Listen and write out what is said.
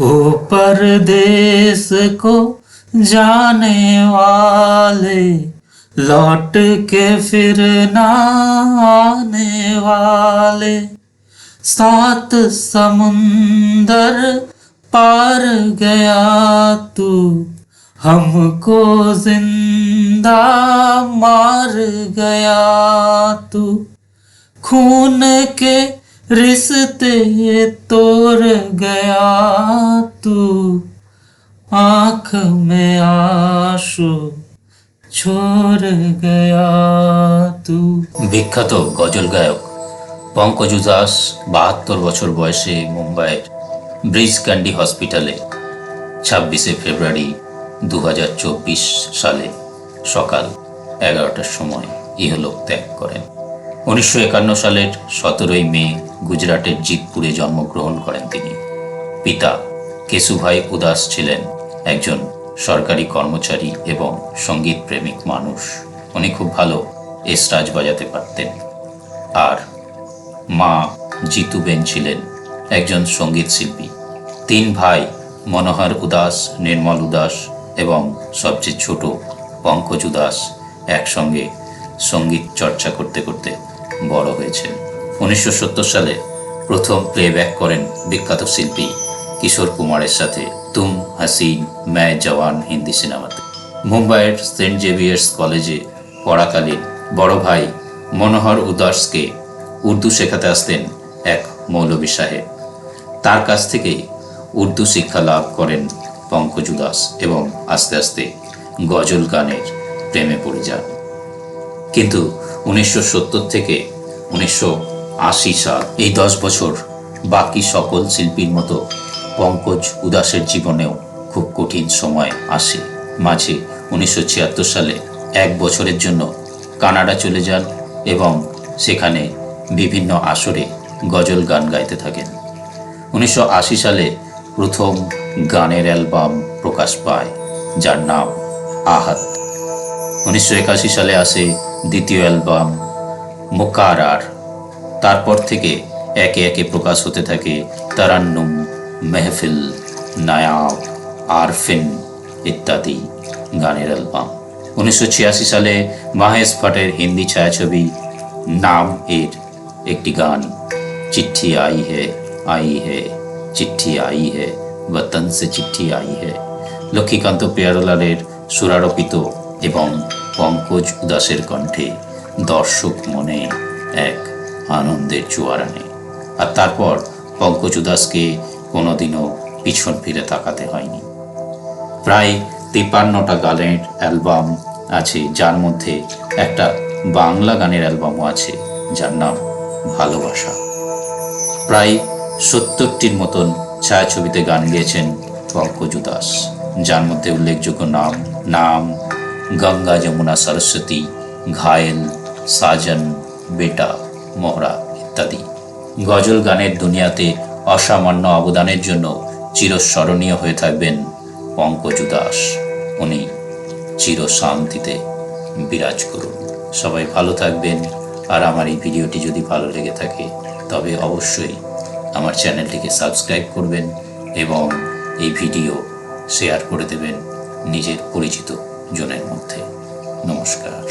ओ परदेस को जाने वाले लौट के फिर ना आने वाले, सात समुंदर पार गया तू, हमको जिंदा मार गया तू, खून के रिश्ते तोड़ गया तू, आँख में आंसू छोड़ गया तू। বিখ্যাত গজল গায়ক পঙ্কজ উদাস ৭২ বছর বয়সে মুম্বাইয়ের ব্রিজ ক্যান্ডি হসপিটালে ২৬শে ফেব্রুয়ারি ২০২৪ সালে সকাল ১১টার সময় ইহলোক ত্যাগ করেন। ১৯৫১ সালের ১৭ই মে গুজরাটের জিতপুরে জন্মগ্রহণ করেন তিনি। পিতা কেশুভাই উদাস ছিলেন একজন সরকারি কর্মচারী এবং সঙ্গীত প্রেমিক মানুষ। উনি খুব ভালো এসরাজ বাজাতে পারতেন। আর মা জিতুবেন ছিলেন একজন সঙ্গীত শিল্পী। ৩ ভাই মনোহর উদাস, নির্মল উদাস এবং সবচেয়ে ছোট পঙ্কজ উদাস একসঙ্গে সঙ্গীত চর্চা করতে করতে বড় হয়েছেন। ১৯৭০ সালে প্রথম প্লেব্যাক করেন বিখ্যাত শিল্পী কিশোর কুমারের সাথে তুম হাসিন मैं जवान হিন্দি সিনেমাতে। মুম্বাইয়ের সেন্ট জেভিয়ার্স কলেজে পড়াকালীন বড় ভাই মনোহর উদাসকে উর্দু শেখাতে আসতেন এক মৌলভী সাহেব। তার কাছ থেকেই উর্দু শিক্ষা লাভ করেন পঙ্কজ উদাস এবং আস্তে আস্তে গজল গানের প্রেমে পড়ে যান। কিন্তু ১৯৭০ থেকে ১৯৮০ সাল, এই ১০ বছর বাকি সকল শিল্পীর মতো পঙ্কজ উদাসের জীবনেও খুব কঠিন সময় আসে। মাঝে ১৯৭৬ সালে ১ বছরের জন্য কানাডা চলে যান এবং সেখানে বিভিন্ন আসরে গজল গান গাইতে থাকেন। ১৯৮০ সালে প্রথম গানের অ্যালবাম প্রকাশ পায় যার নাম আহাত। ১৯৮১ সালে আসে দ্বিতীয় অ্যালবাম মুকারার। তারপর থেকে একে একে প্রকাশ হতে থাকে তারান্নুম, মেহফিল, নায়াব, আরফিন ইত্যাদি গানের অ্যালবাম। ১৯৮৬ সালে মহেশ ভাটের হিন্দি ছায়াছবি নাম এর একটি গান চিঠ্ঠি আই হে চিঠ্ঠি আই হে বতন সে চিঠ্ঠি আই হে লক্ষ্মীকান্ত পেয়ারলালের সুরারোপিত এবং পঙ্কজ উদাসের কণ্ঠে দর্শক মনে এক আনন্দের জোয়ার আনে। আর তারপর পঙ্কজ উদাসকে কোনোদিনও পিছন ফিরে তাকাতে হয়নি। প্রায় ৫৩টা গানের অ্যালবাম আছে, যার মধ্যে একটা বাংলা গানের অ্যালবামও আছে যার নাম ভালোবাসা। প্রায় ৭০টির মতন ছায়াছবিতে গান গেয়েছেন পঙ্কজ উদাস, যার মধ্যে উল্লেখযোগ্য নাম গঙ্গা যমুনা সরস্বতী, ঘায়েল, সাজন, বেটা, মোহরা ইত্যাদি। গজল গানের দুনিয়াতে অসামান্য অবদানের জন্য চিরস্মরণীয় হয়ে থাকবেন পঙ্কজ উদাস। উনি চিরশান্তিতে বিরাজ করুন। সবাই ভালো থাকবেন। আর আমার এই ভিডিওটি যদি ভালো লেগে থাকে তবে অবশ্যই আমার চ্যানেলটিকে সাবস্ক্রাইব করবেন এবং এই ভিডিও শেয়ার করে দেবেন নিজের পরিচিত জনের মধ্যে। নমস্কার।